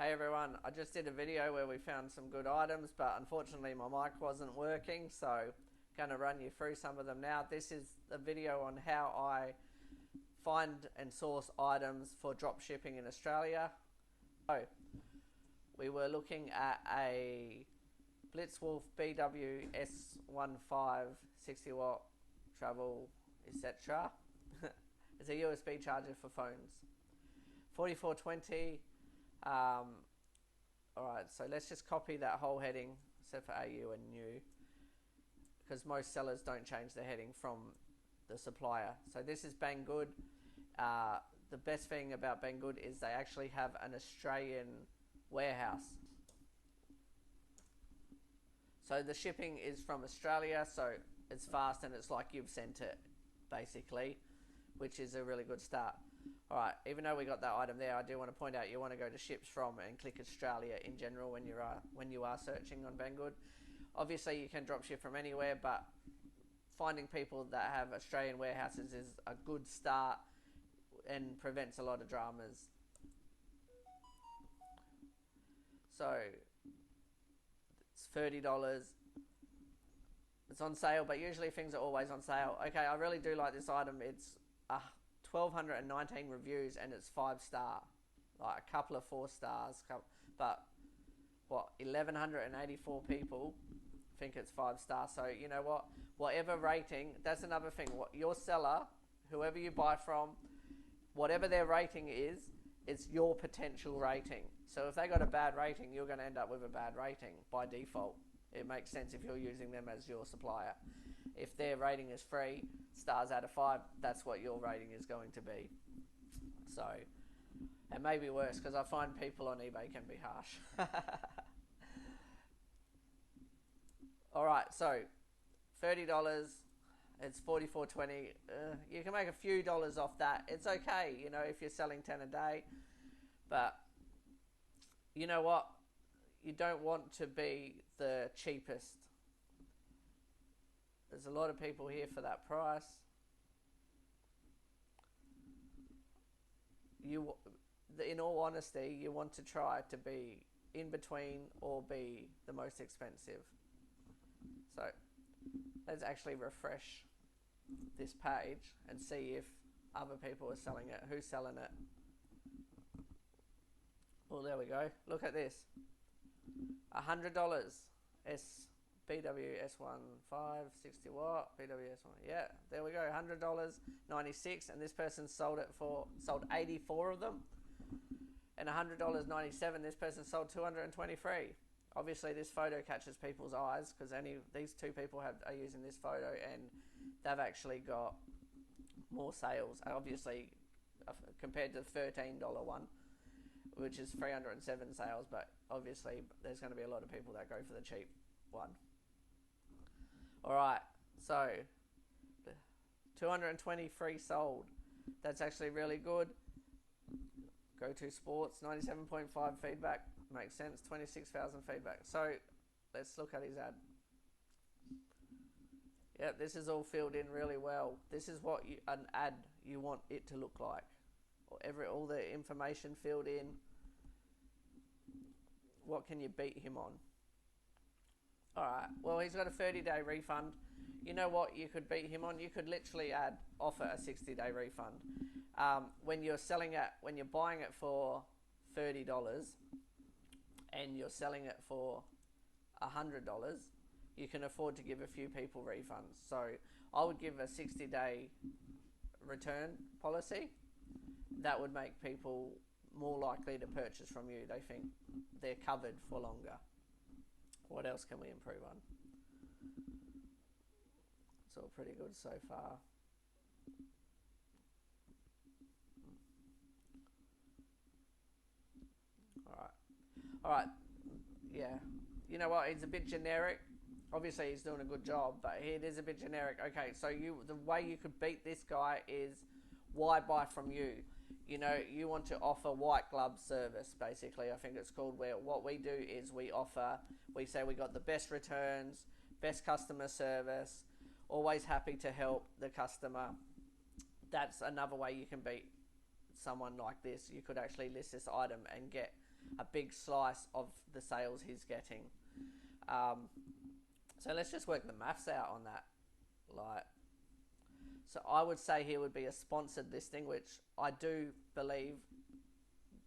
Hey everyone, I just did a video where we found some good items, but unfortunately my mic wasn't working, so going to run you through some of them now. This is a video on how I find and source items for drop shipping in Australia. So we were looking at a Blitzwolf BW S15 60 watt travel, etc. It's a USB charger for phones. 4420. Alright, so let's just copy that whole heading, except for AU and new, because most sellers don't change the heading from the supplier. So this is Banggood. The best thing about Banggood is they actually have an Australian warehouse. So the shipping is from Australia, so it's fast and it's like you've sent it, basically, which is a really good start. Alright, even though we got that item there, I do want to point out you want to go to ships from and click Australia in general when you are searching on Banggood. Obviously you can drop ship from anywhere, but finding people that have Australian warehouses is a good start and prevents a lot of dramas. So it's $30. It's on sale, but usually things are always on sale. Okay, I really do like this item. It's 1,219 reviews and it's 5-star, like a couple of 4 stars, but what, 1,184 people think it's 5-star. So you know what, whatever rating, that's another thing, what your seller, whoever you buy from, whatever their rating is, it's your potential rating. So if they got a bad rating, you're going to end up with a bad rating by default. It makes sense if you're using them as your supplier. If their rating is 3 stars out of 5, that's what your rating is going to be. So, and maybe worse, because I find people on eBay can be harsh. Alright, so $30, it's $44.20. You can make a few dollars off that. It's okay, you know, if you're selling 10 a day. But you know what? You don't want to be the cheapest. There's a lot of people here for that price. In all honesty, you want to try to be in between or be the most expensive. So let's actually refresh this page and see if other people are selling it. Who's selling it? Well, there we go. Look at this. $100. BW S15 60 watt BW S1. Yeah, there we go. $100, 96, and this person sold 84 of them. And $100, 97. This person sold 223. Obviously, this photo catches people's eyes because these two people are using this photo, and they've actually got more sales. Obviously, compared to the $13 one, which is 307 sales, but obviously there's going to be a lot of people that go for the cheap one. Alright, so 223 sold. That's actually really good. Go to sports, 97.5 feedback. Makes sense, 26,000 feedback. So let's look at his ad. Yep, this is all filled in really well. This is what an ad you want it to look like. All the information filled in. What can you beat him on? Alright, well, he's got a 30-day refund. You know what you could beat him on? You could literally offer a 60-day refund. When you're buying it for $30 and you're selling it for $100, you can afford to give a few people refunds. So I would give a 60-day return policy. That would make people more likely to purchase from you. They think they're covered for longer. What else can we improve on? It's all pretty good so far. Alright, yeah. You know what, he's a bit generic. Obviously he's doing a good job, but it is a bit generic. Okay, so the way you could beat this guy is, why buy from you? You know, you want to offer white glove service, basically, I think it's called, where what we do is we say we got the best returns, best customer service, always happy to help the customer. That's another way you can beat someone like this. You could actually list this item and get a big slice of the sales he's getting. So let's just work the maths out on that. Like, so I would say here would be a sponsored listing, which I do believe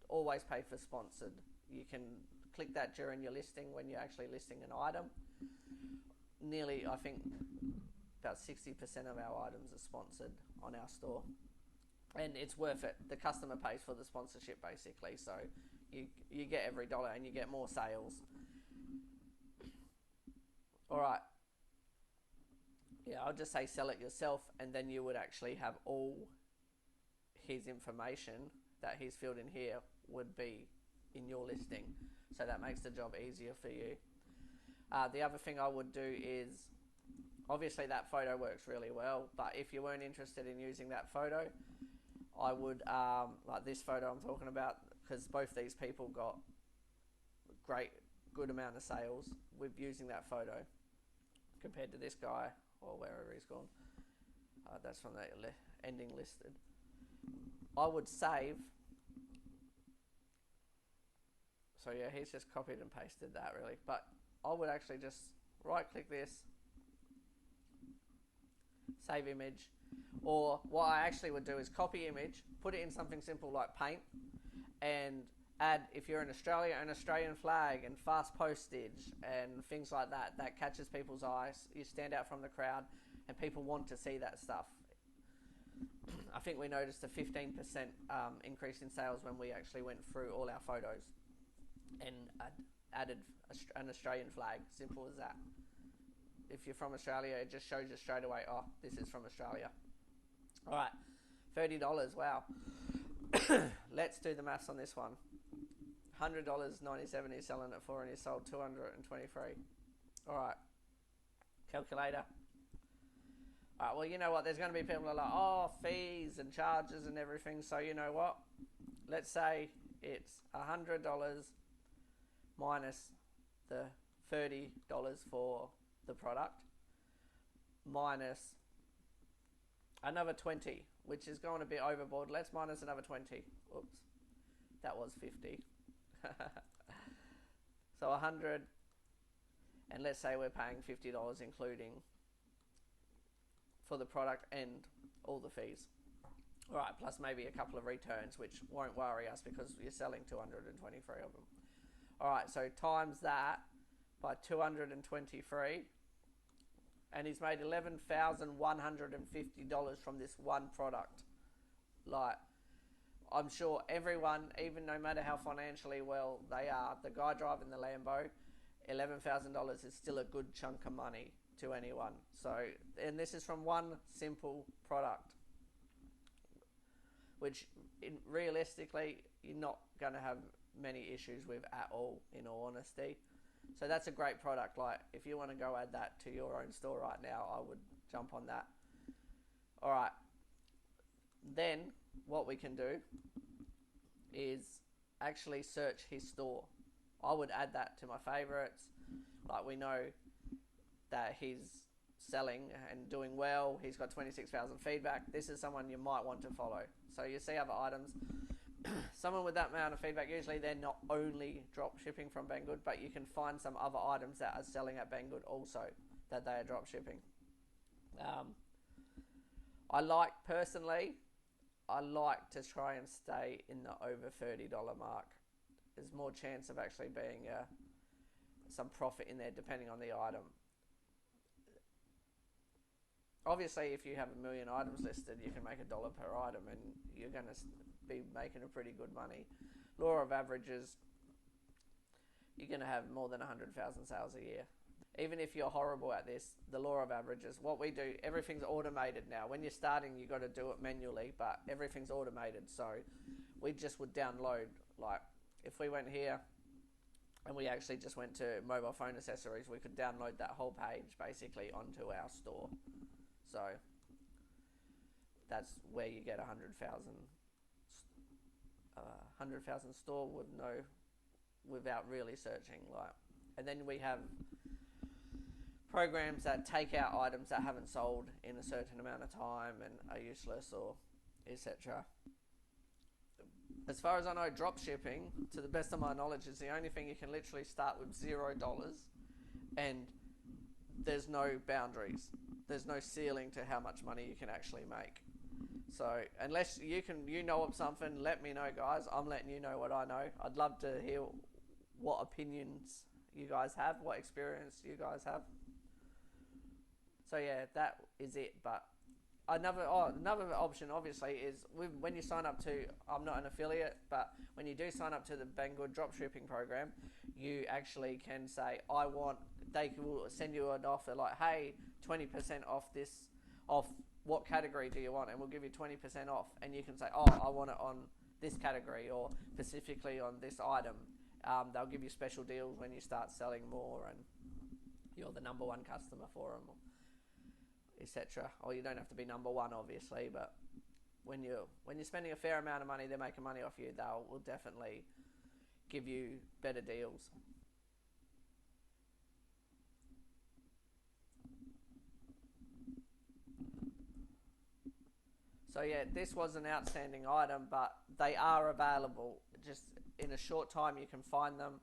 always pay for sponsored. You can click that during your listing when you're actually listing an item. Nearly, I think, about 60% of our items are sponsored on our store. And it's worth it. The customer pays for the sponsorship basically. So you get every dollar and you get more sales. All right. Yeah, I'll just say sell it yourself, and then you would actually have all his information that he's filled in here would be in your listing. So that makes the job easier for you. The other thing I would do is, obviously that photo works really well, but if you weren't interested in using that photo, I would, like this photo I'm talking about, because both these people got good amount of sales with using that photo compared to this guy, or wherever he's gone. That's from the ending listed. I would save. So yeah, he's just copied and pasted that really. But I would actually just right click this, save image. Or what I actually would do is copy image, put it in something simple like Paint, and add, if you're in Australia, an Australian flag and fast postage and things like that. That catches people's eyes. You stand out from the crowd and people want to see that stuff. I think we noticed a 15% increase in sales when we actually went through all our photos and added an Australian flag. Simple as that. If you're from Australia, it just shows you straight away, oh, this is from Australia. All right, $30, wow. Let's do the maths on this one. $100.97 he's selling it for, and he sold 223. All right, calculator. All right, well, you know what? There's going to be people that are like, oh, fees and charges and everything. So you know what? Let's say it's $100 minus the $30 for the product, minus another 20, which is going a bit overboard. Let's minus another 20. Oops, that was 50. So 100, and let's say we're paying $50 including for the product and all the fees. All right, plus maybe a couple of returns, which won't worry us because you're selling 223 of them. All right, so times that by 223, and he's made $11,150 from this one product. Like, I'm sure everyone, even no matter how financially well they are, the guy driving the Lambo, $11,000 is still a good chunk of money to anyone. So, and this is from one simple product, which realistically you're not going to have many issues with at all, in all honesty. So that's a great product. Like, if you want to go add that to your own store right now, I would jump on that. All right. Then what we can do is actually search his store. I would add that to my favorites. Like, we know that he's selling and doing well. He's got 26,000 feedback. This is someone you might want to follow. So you see other items. Someone with that amount of feedback, usually they're not only drop shipping from Banggood, but you can find some other items that are selling at Banggood also that they are drop shipping. Personally, I like to try and stay in the over $30 mark. There's more chance of actually being some profit in there depending on the item. Obviously, if you have 1 million items listed, you can make $1 per item and you're going to be making a pretty good money. Law of averages, you're going to have more than 100,000 sales a year. Even if you're horrible at this, the law of averages, what we do, everything's automated now. When you're starting, you got to do it manually, but everything's automated. So we just would download, like if we went here and we actually just went to mobile phone accessories, we could download that whole page basically onto our store. So that's where you get 100,000 store with without really searching. Like, and then we have programs that take out items that haven't sold in a certain amount of time and are useless or etc. As far as I know, drop shipping, to the best of my knowledge, is the only thing you can literally start with $0, and there's no boundaries. There's no ceiling to how much money you can actually make. So unless you know of something, let me know, guys. I'm letting you know what I know. I'd love to hear what opinions you guys have, what experience you guys have. So yeah, that is it. But another option, obviously, is when you sign up to, I'm not an affiliate, but when you do sign up to the Banggood dropshipping program, you actually can say, they will send you an offer like, hey, 20% off this, off what category do you want? And we'll give you 20% off. And you can say, oh, I want it on this category, or specifically on this item. They'll give you special deals when you start selling more and you're the number one customer for them, etc. Or you don't have to be number one, obviously, but when you're spending a fair amount of money, they're making money off you, will definitely give you better deals. So yeah, this was an outstanding item, but they are available. Just in a short time you can find them.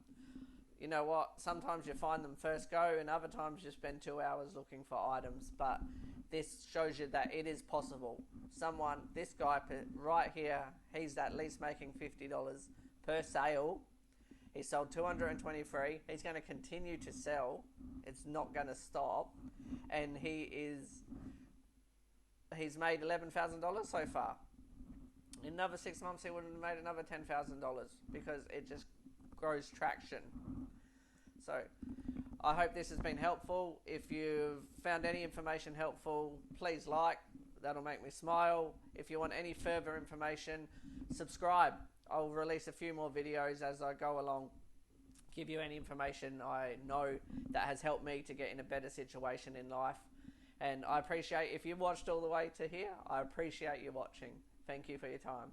You know what, sometimes you find them first go, and other times you spend 2 hours looking for items, but this shows you that it is possible. This guy right here, he's at least making $50 per sale. He sold 223. He's going to continue to sell. It's not going to stop. And he's made $11,000 so far. In another 6 months, he would have made another $10,000 because it just grows traction. So I hope this has been helpful. If you've found any information helpful, please like. That'll make me smile. If you want any further information, subscribe. I'll release a few more videos as I go along, give you any information I know that has helped me to get in a better situation in life. And I appreciate, if you watched all the way to here, I appreciate you watching. Thank you for your time.